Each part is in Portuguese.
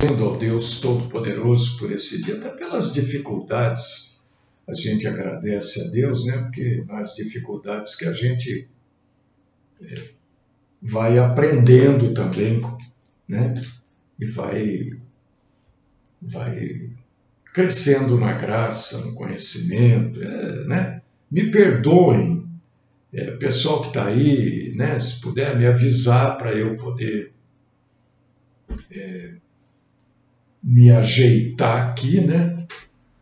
Agradecendo ao Deus Todo-Poderoso por esse dia, até pelas dificuldades, a gente agradece a Deus, né? Porque nas dificuldades que a gente vai aprendendo também, né? E vai crescendo na graça, no conhecimento, né? Me perdoem, pessoal que está aí, né? Se puder me avisar para eu poder me ajeitar aqui, né?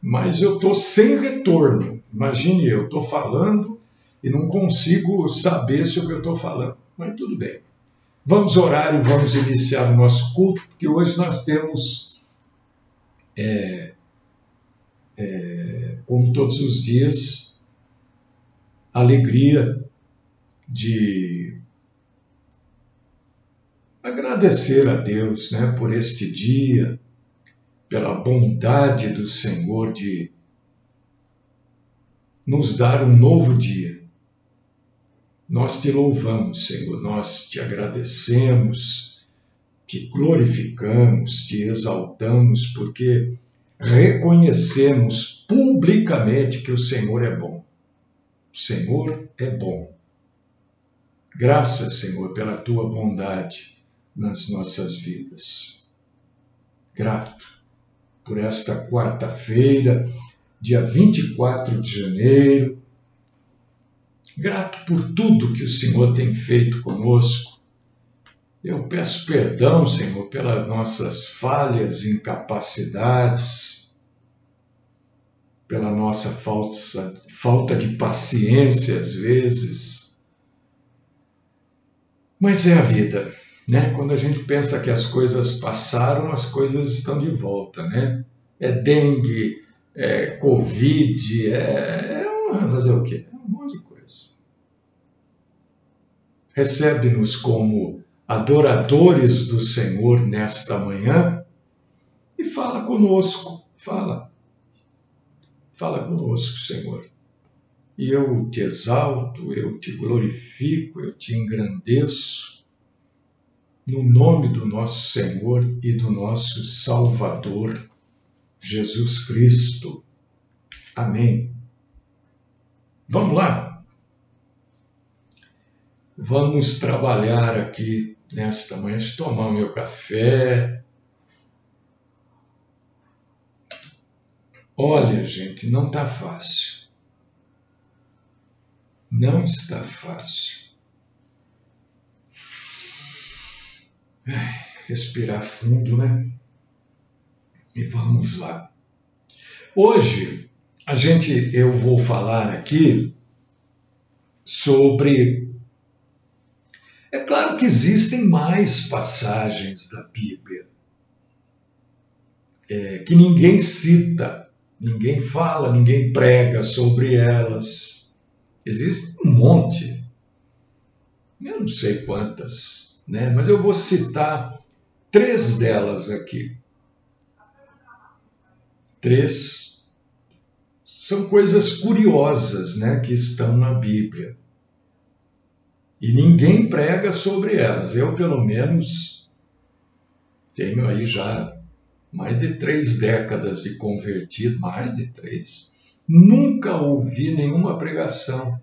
Mas eu estou sem retorno. Imagine, eu estou falando e não consigo saber se o que eu estou falando. Mas tudo bem. Vamos orar e vamos iniciar o nosso culto, porque hoje nós temos, como todos os dias, a alegria de agradecer a Deus, né, por este dia, pela bondade do Senhor de nos dar um novo dia. Nós te louvamos, Senhor, nós te agradecemos, te glorificamos, te exaltamos, porque reconhecemos publicamente que o Senhor é bom. O Senhor é bom. Graças, Senhor, pela tua bondade nas nossas vidas. Grato por esta quarta-feira, dia 24 de janeiro. Grato por tudo que o Senhor tem feito conosco. Eu peço perdão, Senhor, pelas nossas falhas, incapacidades, pela nossa falta de paciência às vezes. Mas é a vida, né? Quando a gente pensa que as coisas passaram, as coisas estão de volta, né? É dengue, é Covid, fazer o quê? É um monte de coisa. Recebe-nos como adoradores do Senhor nesta manhã e fala conosco, fala conosco, Senhor. E eu te exalto, eu te glorifico, eu te engrandeço, no nome do nosso Senhor e do nosso Salvador, Jesus Cristo. Amém. Vamos lá? Vamos trabalhar aqui nesta manhã. Deixa eu tomar o meu café. Olha, gente, não está fácil. Não está fácil. Respirar fundo, né? E vamos lá. Hoje, eu vou falar aqui sobre... É claro que existem mais passagens da Bíblia que ninguém cita, ninguém fala, ninguém prega sobre elas. Existe um monte, eu não sei quantas, né? Mas eu vou citar 3 delas aqui. 3 são coisas curiosas, né, que estão na Bíblia. E ninguém prega sobre elas. Eu, pelo menos, tenho aí já mais de 3 décadas de convertido, mais de 3. Nunca ouvi nenhuma pregação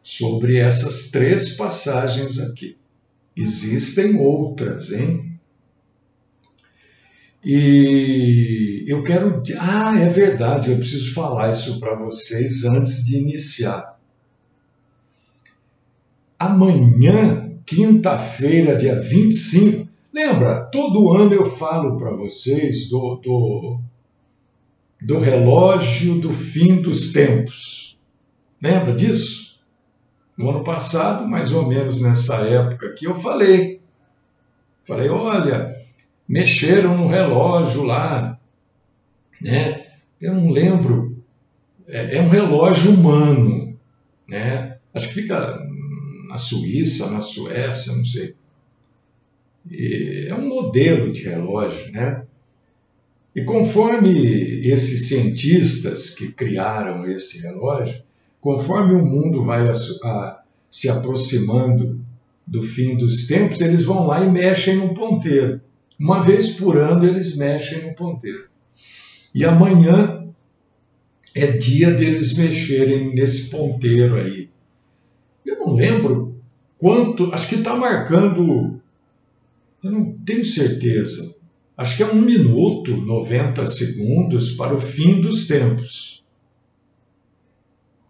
sobre essas 3 passagens aqui. Existem outras, hein? E eu quero... é verdade, eu preciso falar isso para vocês antes de iniciar. Amanhã, quinta-feira, dia 25, lembra, todo ano eu falo para vocês do relógio do fim dos tempos. Lembra disso? No ano passado, mais ou menos nessa época aqui, eu falei, olha, mexeram no relógio lá, né? Eu não lembro, é um relógio humano, né? Acho que fica na Suíça, na Suécia, não sei. E é um modelo de relógio, né? E conforme esses cientistas que criaram esse relógio, conforme o mundo vai se aproximando do fim dos tempos, eles vão lá e mexem no ponteiro. Uma vez por ano eles mexem no ponteiro. E amanhã é dia deles mexerem nesse ponteiro aí. Eu não lembro quanto, acho que está marcando, eu não tenho certeza, acho que é 1 minuto, 90 segundos para o fim dos tempos.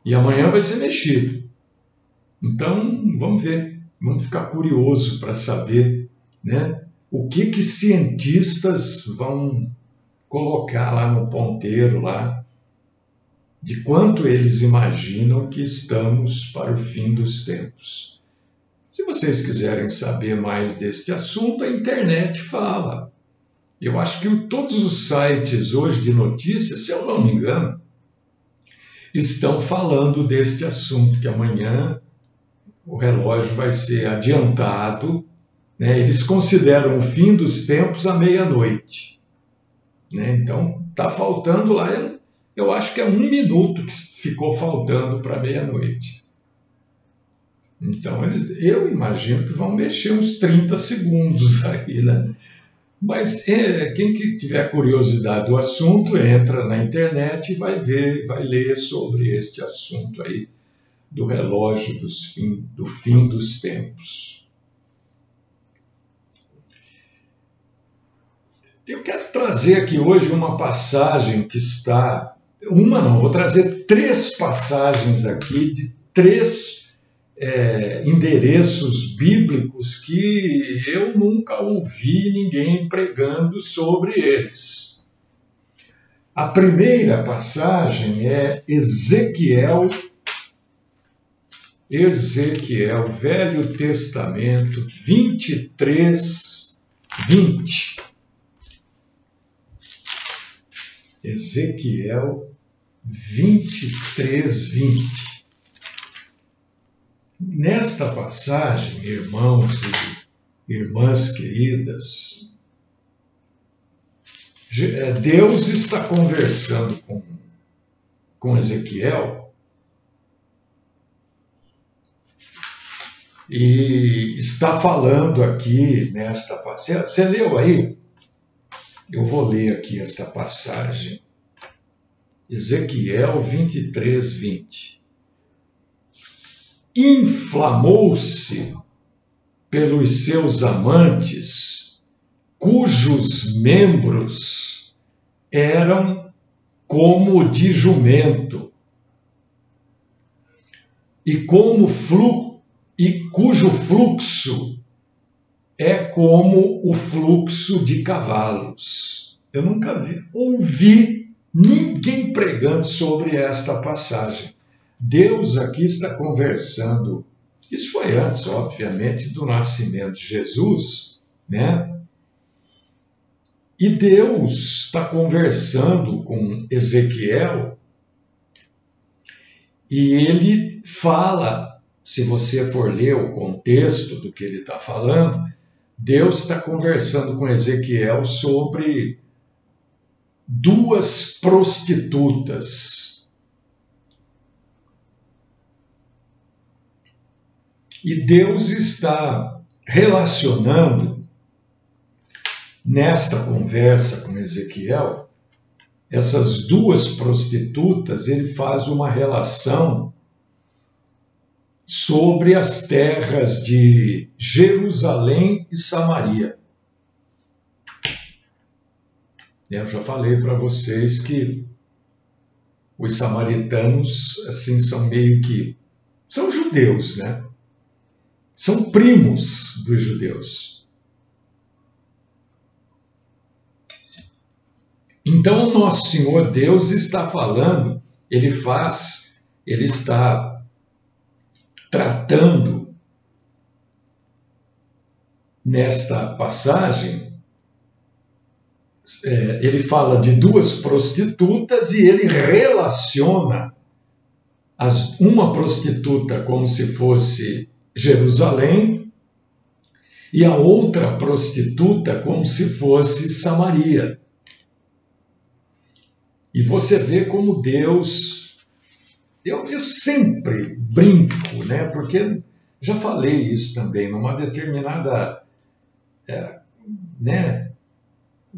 E amanhã vai ser mexido. Então, vamos ver, vamos ficar curioso para saber, né, o que cientistas vão colocar lá no ponteiro, lá, de quanto eles imaginam que estamos para o fim dos tempos. Se vocês quiserem saber mais deste assunto, a internet fala. Eu acho que todos os sites hoje de notícias, se eu não me engano, estão falando deste assunto, que amanhã o relógio vai ser adiantado, né? Eles consideram o fim dos tempos à meia-noite, né? Então, está faltando lá, eu acho que é 1 minuto que ficou faltando para meia-noite. Então, eu imagino que vão mexer uns 30 segundos aí, né? Mas quem que tiver curiosidade do assunto, entra na internet e vai ver, vai ler sobre este assunto aí, do relógio do fim dos tempos. Eu quero trazer aqui hoje uma passagem que está... vou trazer 3 passagens aqui de 3 endereços bíblicos que eu nunca ouvi ninguém pregando sobre eles. A primeira passagem é Ezequiel, Velho Testamento, 23, 20. Ezequiel 23, 20. Nesta passagem, irmãos e irmãs queridas, Deus está conversando com Ezequiel e está falando aqui nesta passagem. Você leu aí? Eu vou ler aqui esta passagem. Ezequiel 23, 20. Inflamou-se pelos seus amantes, cujos membros eram como de jumento, e cujo fluxo é como o fluxo de cavalos. Eu nunca ouvi ninguém pregando sobre esta passagem. Deus aqui está conversando, isso foi antes, obviamente, do nascimento de Jesus, né? E Deus está conversando com Ezequiel e ele fala, se você for ler o contexto do que ele está falando, Deus está conversando com Ezequiel sobre 2 prostitutas. E Deus está relacionando, nesta conversa com Ezequiel, essas 2 prostitutas, ele faz uma relação sobre as terras de Jerusalém e Samaria. Eu já falei para vocês que os samaritanos, assim, são judeus, né? São primos dos judeus. Então, o nosso Senhor Deus está falando, ele está tratando nesta passagem, ele fala de 2 prostitutas e ele relaciona uma prostituta como se fosse Jerusalém e a outra prostituta como se fosse Samaria. E você vê como Deus... Eu sempre brinco, né? Porque já falei isso também, numa determinada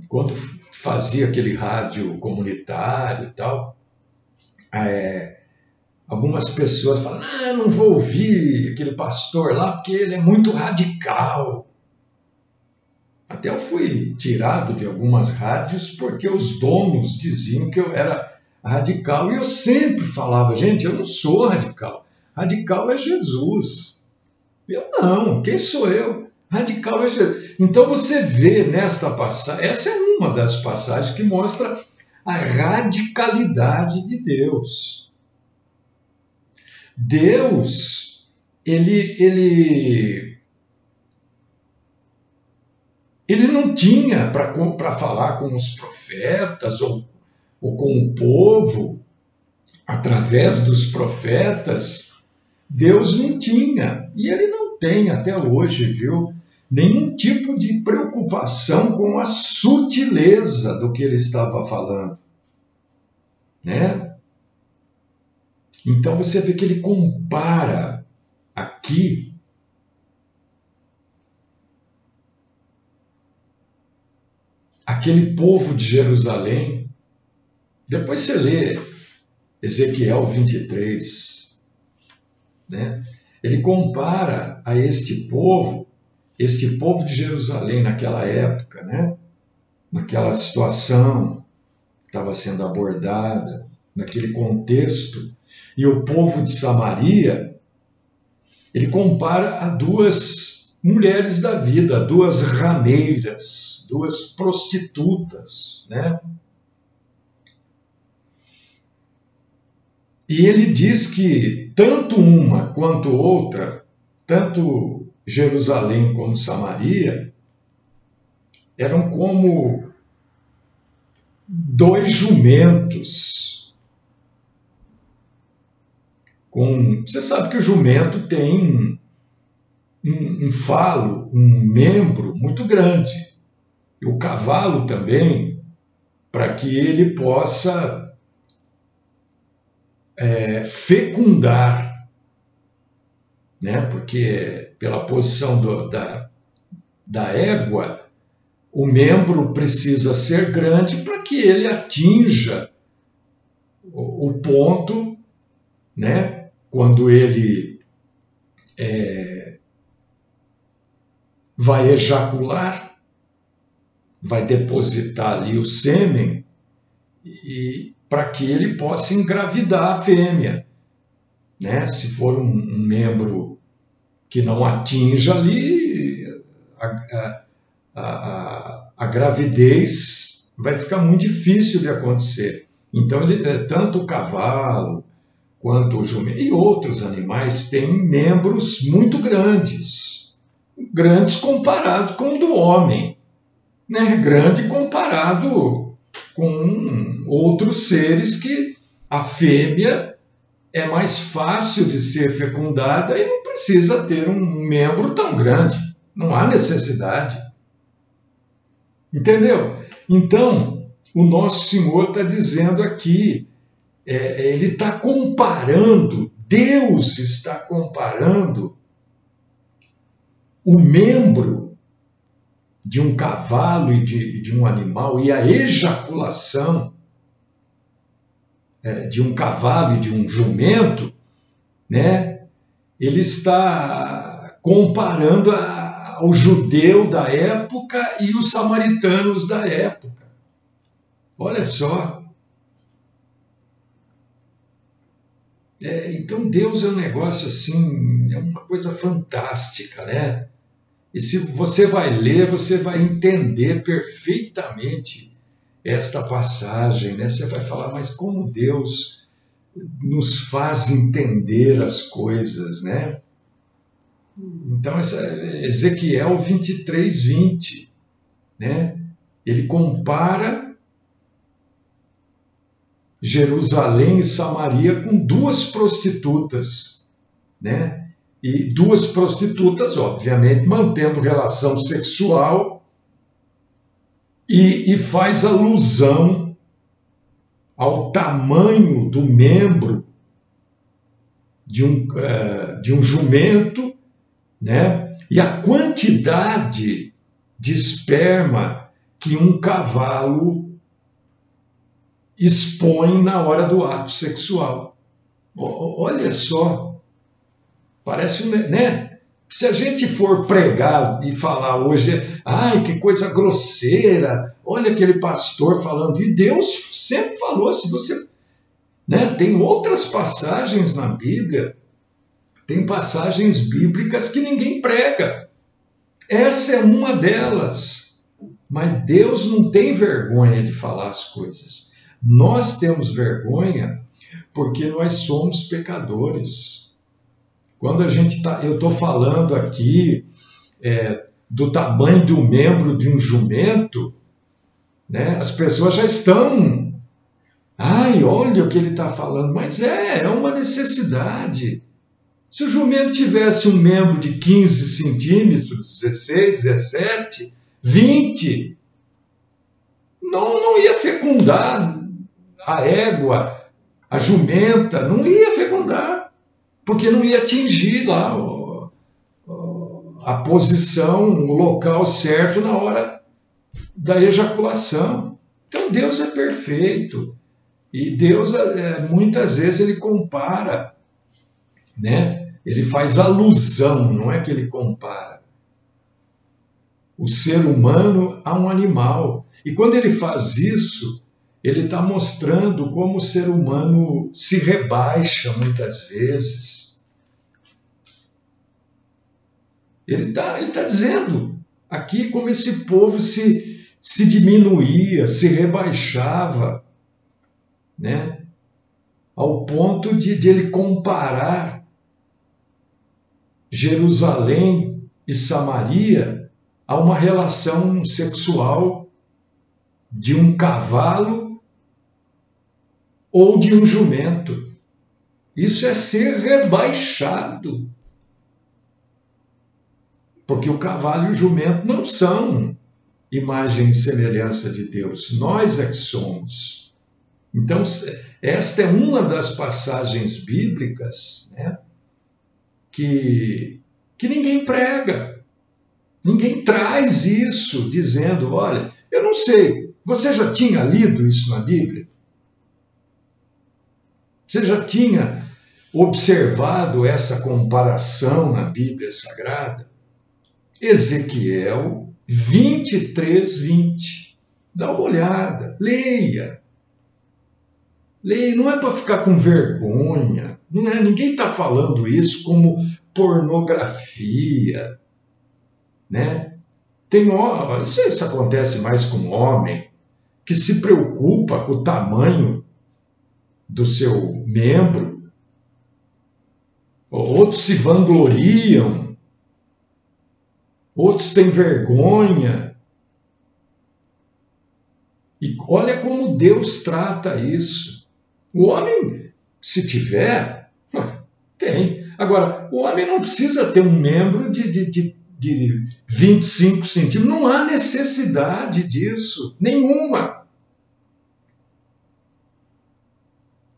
quando fazia aquele rádio comunitário e tal, algumas pessoas falam, eu não vou ouvir aquele pastor lá porque ele é muito radical. Até eu fui tirado de algumas rádios porque os donos diziam que eu era radical. E eu sempre falava, gente, eu não sou radical. Radical é Jesus. Eu não, quem sou eu? Radical é Jesus. Então você vê nesta passagem, essa é uma das passagens que mostra a radicalidade de Deus. Deus, ele não tinha para falar com os profetas ou com o povo, através dos profetas. Deus não tinha, e ele não tem até hoje, viu? Nenhum tipo de preocupação com a sutileza do que ele estava falando, né? Então você vê que ele compara aqui aquele povo de Jerusalém. Depois você lê Ezequiel 23, né? Ele compara a este povo de Jerusalém naquela época, né? Naquela situação que estava sendo abordada, naquele contexto, e o povo de Samaria, ele compara a duas mulheres da vida, duas rameiras, duas prostitutas, né? E ele diz que tanto uma quanto outra, tanto Jerusalém como Samaria, eram como dois jumentos. Você sabe que o jumento tem um falo, um membro muito grande. E o cavalo também, para que ele possa fecundar, né? Porque pela posição da égua, o membro precisa ser grande para que ele atinja o ponto, né? Quando ele vai ejacular, vai depositar ali o sêmen, e para que ele possa engravidar a fêmea, né? Se for um membro que não atinja ali, a gravidez vai ficar muito difícil de acontecer. Então, tanto o cavalo quanto o jumento e outros animais têm membros muito grandes, grandes comparado com o do homem, né? Grande comparado com outros seres que a fêmea é mais fácil de ser fecundada e não precisa ter um membro tão grande. Não há necessidade. Entendeu? Então, o nosso Senhor está dizendo aqui, ele está comparando, Deus está comparando o membro de um cavalo e de um animal e a ejaculação de um cavalo e de um jumento, né? Ele está comparando ao judeu da época e os samaritanos da época. Olha só. Então Deus é um negócio assim, é uma coisa fantástica, né? E se você vai ler, você vai entender perfeitamente esta passagem, né? Você vai falar, mas como Deus nos faz entender as coisas, né? Então, Ezequiel 23, 20, né? Ele compara Jerusalém e Samaria com duas prostitutas, né? E duas prostitutas, obviamente, mantendo relação sexual e faz alusão ao tamanho do membro de um jumento, né? E a quantidade de esperma que um cavalo expõe na hora do ato sexual. Olha só, parece, né? Se a gente for pregar e falar hoje, ai, que coisa grosseira, olha aquele pastor falando, e Deus sempre falou, se você, né, tem outras passagens na Bíblia, tem passagens bíblicas que ninguém prega. Essa é uma delas. Mas Deus não tem vergonha de falar as coisas. Nós temos vergonha porque nós somos pecadores. Quando eu estou falando aqui do tamanho do membro de um jumento, né, as pessoas já estão, ai, olha o que ele está falando, mas é uma necessidade. Se o jumento tivesse um membro de 15 centímetros, 16, 17, 20, não ia fecundar a égua, a jumenta, não ia fecundar, porque não ia atingir lá a posição, o local certo na hora da ejaculação. Então Deus é perfeito e Deus muitas vezes ele compara, né? Ele faz alusão, não é que ele compara o ser humano a um animal. E quando ele faz isso, ele está mostrando como o ser humano se rebaixa muitas vezes. Ele está dizendo aqui como esse povo se diminuía, se rebaixava, né? Ao ponto de ele comparar Jerusalém e Samaria a uma relação sexual de um cavalo ou de um jumento. Isso é ser rebaixado. Porque o cavalo e o jumento não são imagem e semelhança de Deus. Nós é que somos. Então, esta é uma das passagens bíblicas, né, que ninguém prega. Ninguém traz isso dizendo, olha, eu não sei, você já tinha lido isso na Bíblia? Você já tinha observado essa comparação na Bíblia Sagrada? Ezequiel 23, 20. Dá uma olhada, leia. Leia, não é para ficar com vergonha. Ninguém está falando isso como pornografia, né? Isso acontece mais com homem, que se preocupa com o tamanho do seu membro. Outros se vangloriam, outros têm vergonha. E olha como Deus trata isso. O homem, se tiver, tem. Agora, o homem não precisa ter um membro de 25 centímetros. Não há necessidade disso, nenhuma.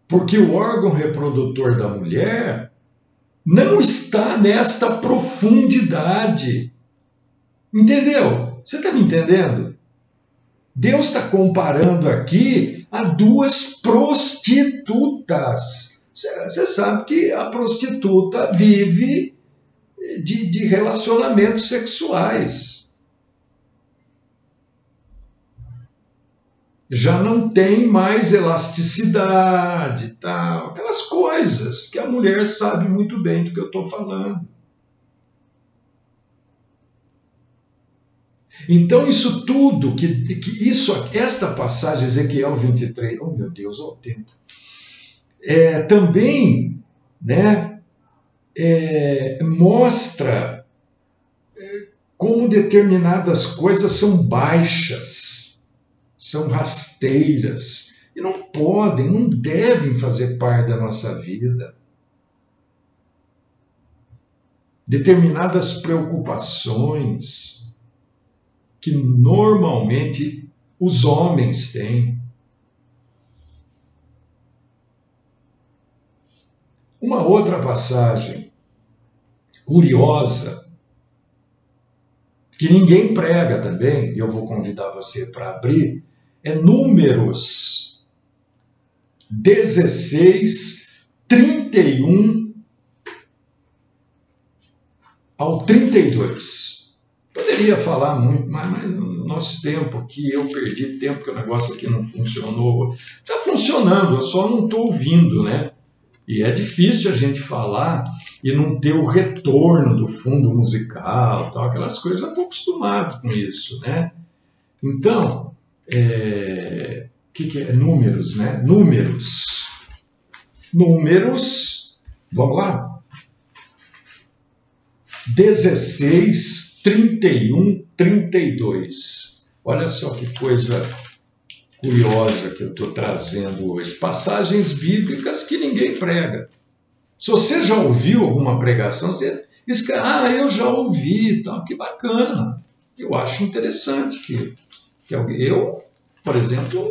Porque o órgão reprodutor da mulher não está nesta profundidade. Entendeu? Você está me entendendo? Deus está comparando aqui a duas prostitutas. Você sabe que a prostituta vive de relacionamentos sexuais. Já não tem mais elasticidade, tal, aquelas coisas que a mulher sabe muito bem do que eu estou falando. Então, isso tudo, esta passagem, Ezequiel 23, oh meu Deus, olha o tempo, também, né, mostra como determinadas coisas são baixas, são rasteiras, e não podem, não devem fazer parte da nossa vida. Determinadas preocupações que normalmente os homens têm. Uma outra passagem curiosa, que ninguém prega também, e eu vou convidar você para abrir, é Números 16, 31 ao 32. Poderia falar muito, mas no nosso tempo aqui, eu perdi tempo, que o negócio aqui não funcionou. Está funcionando, eu só não estou ouvindo, né? E é difícil a gente falar e não ter o retorno do fundo musical, tal, aquelas coisas. Eu estou acostumado com isso, né? Então, que é? Números, né? Números, vamos lá? 16, 31, 32. Olha só que coisa curiosa que eu estou trazendo hoje. Passagens bíblicas que ninguém prega. Se você já ouviu alguma pregação, você diz, eu já ouvi, tal, que bacana. Eu acho interessante que alguém... Eu, por exemplo,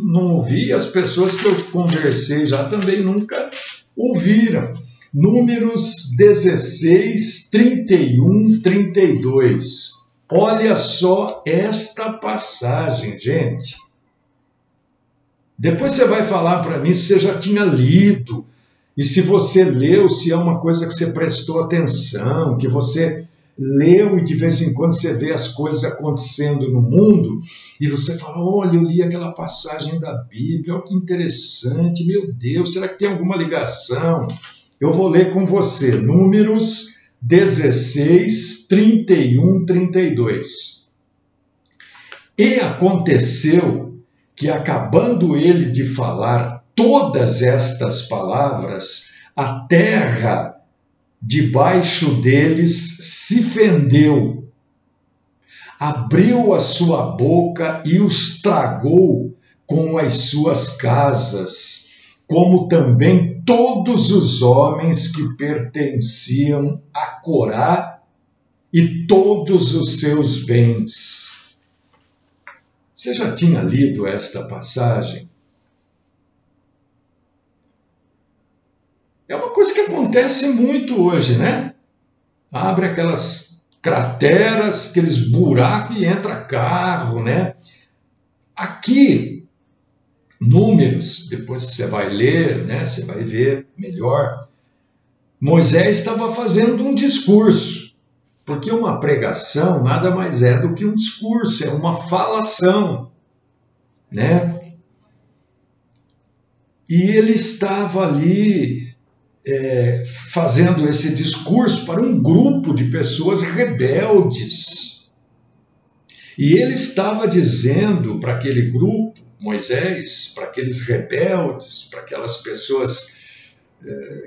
não ouvi, as pessoas que eu conversei já também nunca ouviram. Números 16, 31, 32. Olha só esta passagem, gente. Depois você vai falar para mim se você já tinha lido, e se você leu, se é uma coisa que você prestou atenção, que você leu e de vez em quando você vê as coisas acontecendo no mundo, e você fala, olha, eu li aquela passagem da Bíblia, olha que interessante, meu Deus, será que tem alguma ligação? Eu vou ler com você, Números 16, 31, 32. E aconteceu que, acabando ele de falar todas estas palavras, a terra debaixo deles se fendeu, abriu a sua boca e os tragou com as suas casas, como também todos os homens que pertenciam a Corá e todos os seus bens. Você já tinha lido esta passagem? É uma coisa que acontece muito hoje, né? Abre aquelas crateras, aqueles buracos e entra carro, né? Aqui, Números, depois você vai ler, né? Você vai ver melhor. Moisés estava fazendo um discurso, porque uma pregação nada mais é do que um discurso, é uma falação, né? E ele estava ali fazendo esse discurso para um grupo de pessoas rebeldes. E ele estava dizendo para aquele grupo, Moisés, para aqueles rebeldes, para aquelas pessoas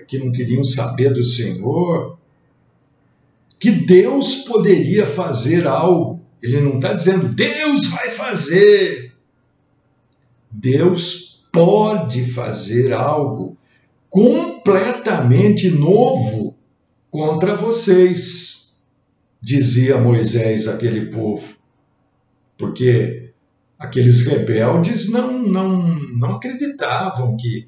que não queriam saber do Senhor, que Deus poderia fazer algo. Ele não está dizendo, Deus vai fazer. Deus pode fazer algo completamente novo contra vocês, dizia Moisés àquele povo. Porque aqueles rebeldes não acreditavam que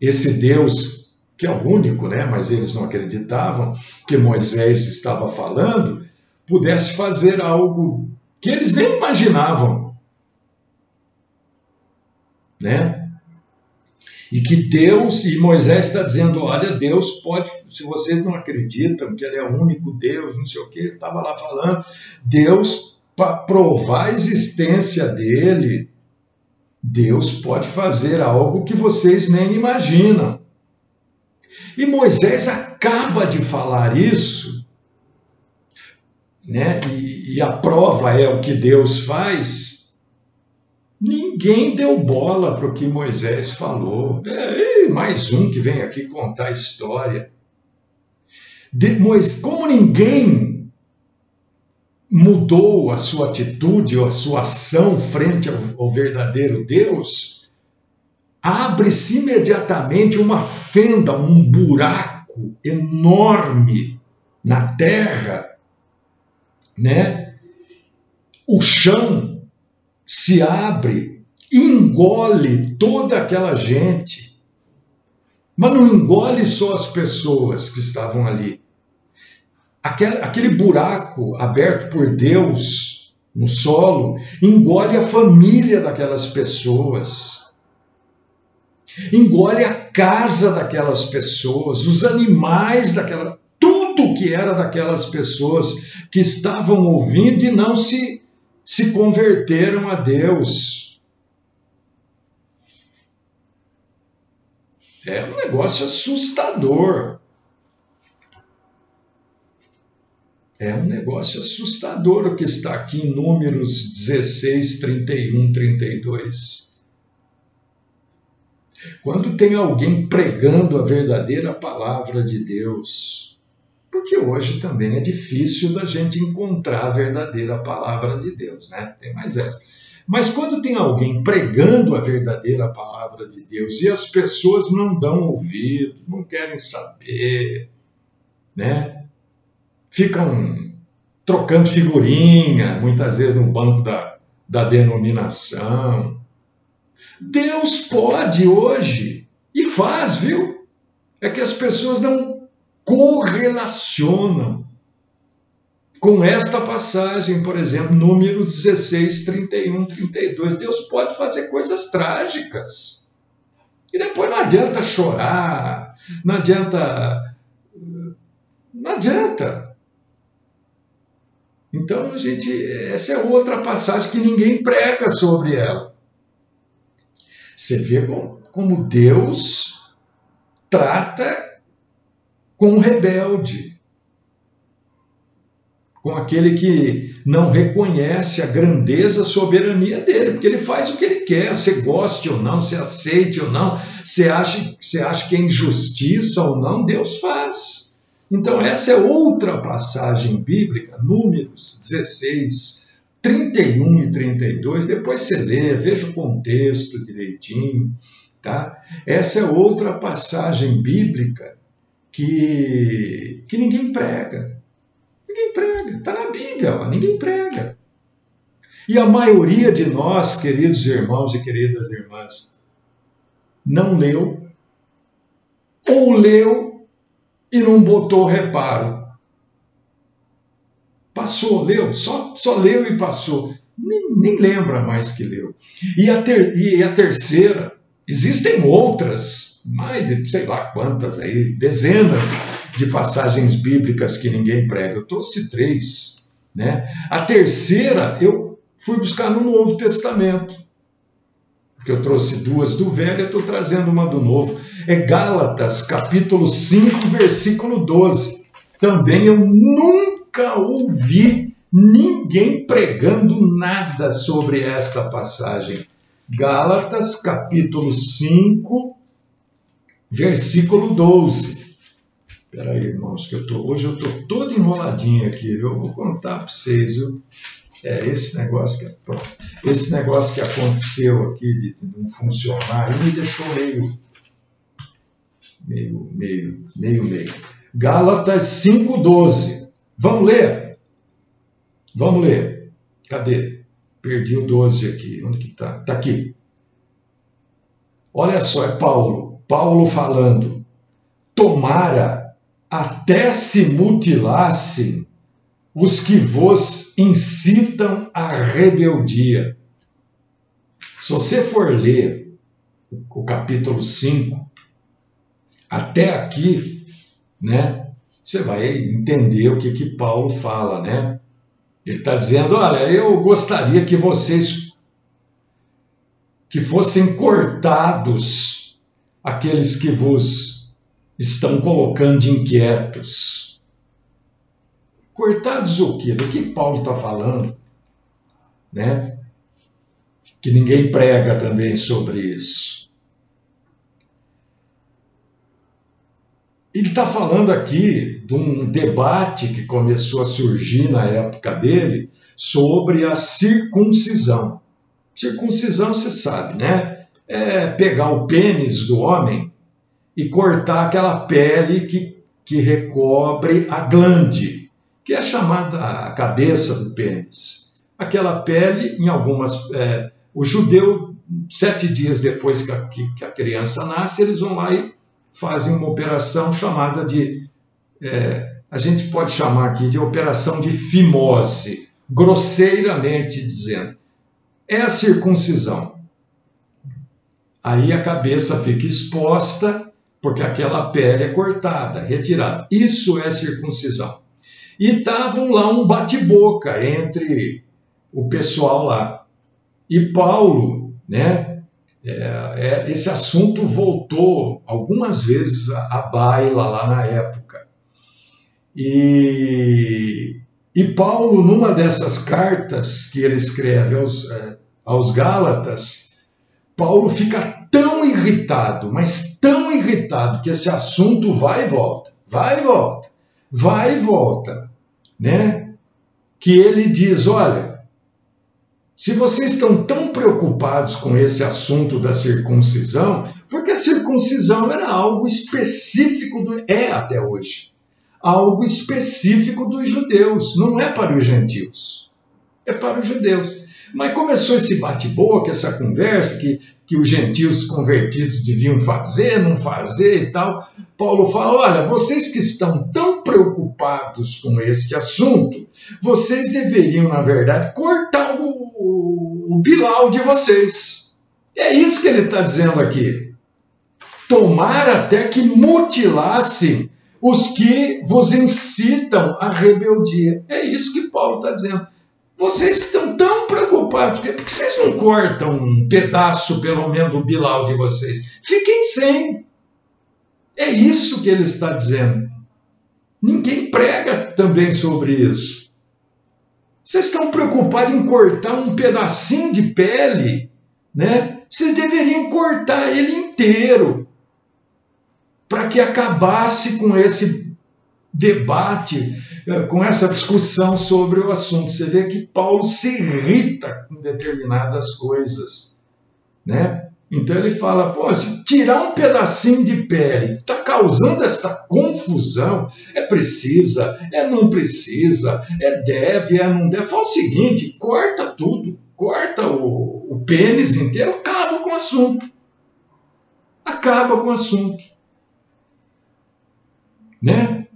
esse Deus, que é o único, né? Mas eles não acreditavam que Moisés estava falando, pudesse fazer algo que eles nem imaginavam, né? E que Deus, e Moisés está dizendo, olha, Deus pode, se vocês não acreditam que ele é o único Deus, não sei o quê, estava lá falando, Deus, para provar a existência dele, Deus pode fazer algo que vocês nem imaginam. E Moisés acaba de falar isso, né? E a prova é o que Deus faz. Ninguém deu bola para o que Moisés falou. Mais um que vem aqui contar a história. Como ninguém mudou a sua atitude ou a sua ação frente ao verdadeiro Deus, abre-se imediatamente uma fenda, um buraco enorme na terra, né? O chão se abre, engole toda aquela gente, mas não engole só as pessoas que estavam ali, aquele buraco aberto por Deus no solo engole a família daquelas pessoas, engole a casa daquelas pessoas, os animais tudo que era daquelas pessoas que estavam ouvindo e não se converteram a Deus. É um negócio assustador. É um negócio assustador o que está aqui em Números 16, 31, 32. Quando tem alguém pregando a verdadeira palavra de Deus, porque hoje também é difícil da gente encontrar a verdadeira palavra de Deus, né? Tem mais essa. Mas quando tem alguém pregando a verdadeira palavra de Deus e as pessoas não dão ouvido, não querem saber, né? Ficam trocando figurinha, muitas vezes no banco da denominação. Deus pode hoje, e faz, viu? É que as pessoas não correlacionam com esta passagem, por exemplo, Números 16, 31, 32. Deus pode fazer coisas trágicas. E depois não adianta chorar, não adianta. Então, essa é outra passagem que ninguém prega sobre ela. Você vê como Deus trata com o rebelde, com aquele que não reconhece a grandeza, a soberania dele, porque ele faz o que ele quer, você goste ou não, você aceite ou não, você acha que é injustiça ou não, Deus faz. Então, essa é outra passagem bíblica, Números 16, 31 e 32. Depois você lê, veja o contexto direitinho. Tá? Essa é outra passagem bíblica que ninguém prega. Ninguém prega. Está na Bíblia, ó, ninguém prega. E a maioria de nós, queridos irmãos e queridas irmãs, não leu ou leu e não botou reparo. Passou, leu, só leu e passou. Nem lembra mais que leu. E a terceira, existem outras, mais de sei lá quantas aí, dezenas de passagens bíblicas que ninguém prega. Eu trouxe 3. Né? A terceira eu fui buscar no Novo Testamento. Porque eu trouxe 2 do Velho, eu estou trazendo uma do Novo. É Gálatas, capítulo 5, versículo 12. Também eu nunca ouvi ninguém pregando nada sobre esta passagem. Gálatas, capítulo 5, versículo 12. Espera aí, irmãos, que hoje eu estou todo enroladinho aqui, viu? Eu vou contar para vocês, viu? Esse negócio que aconteceu aqui de não funcionar, ele me deixou meio. Gálatas 5,12. Vamos ler? Vamos ler. Cadê? Perdi o 12 aqui. Onde que está? Está aqui. Olha só, é Paulo. Paulo falando. Tomara até se mutilassem os que vos incitam à rebeldia. Se você for ler o capítulo 5, até aqui, né, você vai entender o que Paulo fala, né? Ele está dizendo, olha, eu gostaria que vocês que fossem cortados aqueles que vos estão colocando inquietos. Cortados o quê? Do que Paulo está falando? Né? Que ninguém prega também sobre isso. Ele está falando aqui de um debate que começou a surgir na época dele sobre a circuncisão. Circuncisão, você sabe, né? É pegar o pênis do homem e cortar aquela pele que recobre a glande, que é chamada a cabeça do pênis. Aquela pele, em algumas... o judeu, 7 dias depois que a criança nasce, eles vão lá e fazem uma operação chamada de a gente pode chamar aqui de operação de fimose, grosseiramente dizendo. É a circuncisão. Aí a cabeça fica exposta, porque aquela pele é cortada, retirada. Isso é circuncisão. E estavam lá um bate-boca entre o pessoal lá. E Paulo, né, esse assunto voltou algumas vezes à baila lá na época. E Paulo, numa dessas cartas que ele escreve aos Gálatas, Paulo fica tão irritado, mas tão irritado, que esse assunto vai e volta, vai e volta, vai e volta, né? Que ele diz, olha, se vocês estão tão preocupados com esse assunto da circuncisão, porque a circuncisão era algo específico, até hoje, algo específico dos judeus, não é para os gentios, é para os judeus. Mas começou esse bate-boca, essa conversa que os gentios convertidos deviam fazer, não fazer e tal. Paulo fala, olha, vocês que estão tão preocupados com este assunto, vocês deveriam, na verdade, cortar o Bilal de vocês. É isso que ele está dizendo aqui. Tomar até que mutilasse os que vos incitam à rebeldia. É isso que Paulo está dizendo. Vocês que estão tão preocupados, por que vocês não cortam um pedaço, pelo menos, do Bilal de vocês? Fiquem sem. É isso que ele está dizendo. Ninguém prega também sobre isso. Vocês estão preocupados em cortar um pedacinho de pele, né? Vocês deveriam cortar ele inteiro, para que acabasse com esse debate, com essa discussão sobre o assunto. Você vê que Paulo se irrita com determinadas coisas, né? Então ele fala, pô, se tirar um pedacinho de pele está causando esta confusão, precisa, não precisa, deve, não deve. Fala o seguinte, corta tudo, corta o pênis inteiro, acaba com o assunto. Acaba com o assunto. Né?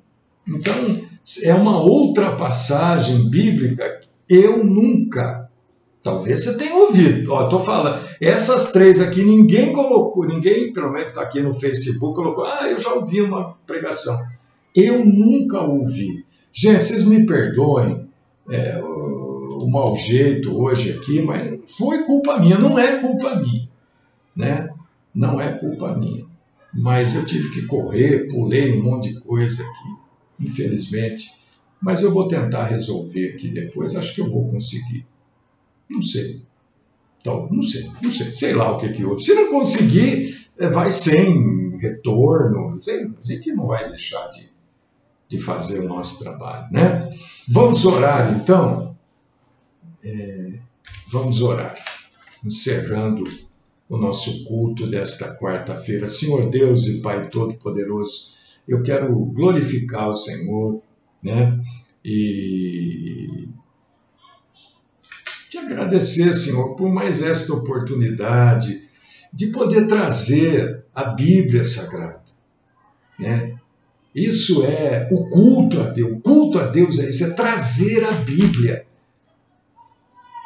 Então, é uma outra passagem bíblica que eu nunca, talvez você tenha ouvido, estou falando, essas três aqui ninguém colocou, ninguém, pelo menos está aqui no Facebook, colocou, eu já ouvi uma pregação. Eu nunca ouvi. Gente, vocês me perdoem o mau jeito hoje aqui, mas foi culpa minha, não é culpa minha, né? Não é culpa minha. Mas eu tive que correr, pulei um monte de coisa aqui, infelizmente. Mas eu vou tentar resolver aqui depois, acho que eu vou conseguir. Não sei. Então, não sei lá o que houve. Se não conseguir, vai sem retorno, a gente não vai deixar de fazer o nosso trabalho, né? Vamos orar, então? Vamos orar, encerrando o nosso culto desta quarta-feira. Senhor Deus e Pai Todo-Poderoso, eu quero glorificar o Senhor, né? E te agradecer, Senhor, por mais esta oportunidade de poder trazer a Bíblia Sagrada, né? Isso é o culto a Deus. O culto a Deus é isso, é trazer a Bíblia.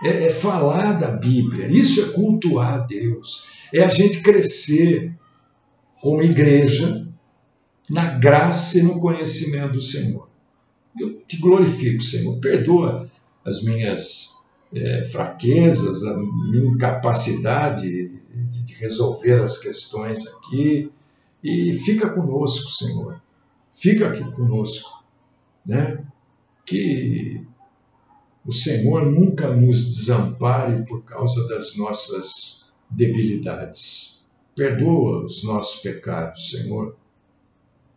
É falar da Bíblia, isso é cultuar a Deus, é a gente crescer como igreja na graça e no conhecimento do Senhor. Eu te glorifico, Senhor, perdoa as minhas fraquezas, a minha incapacidade de resolver as questões aqui, e fica conosco, Senhor, fica aqui conosco, né? Que o Senhor nunca nos desampare por causa das nossas debilidades. Perdoa os nossos pecados, Senhor,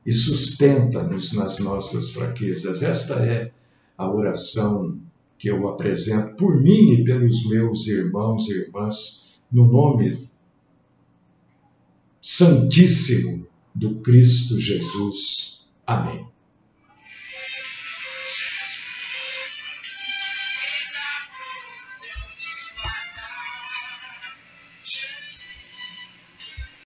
e sustenta-nos nas nossas fraquezas. Esta é a oração que eu apresento por mim e pelos meus irmãos e irmãs, no nome santíssimo do Cristo Jesus. Amém.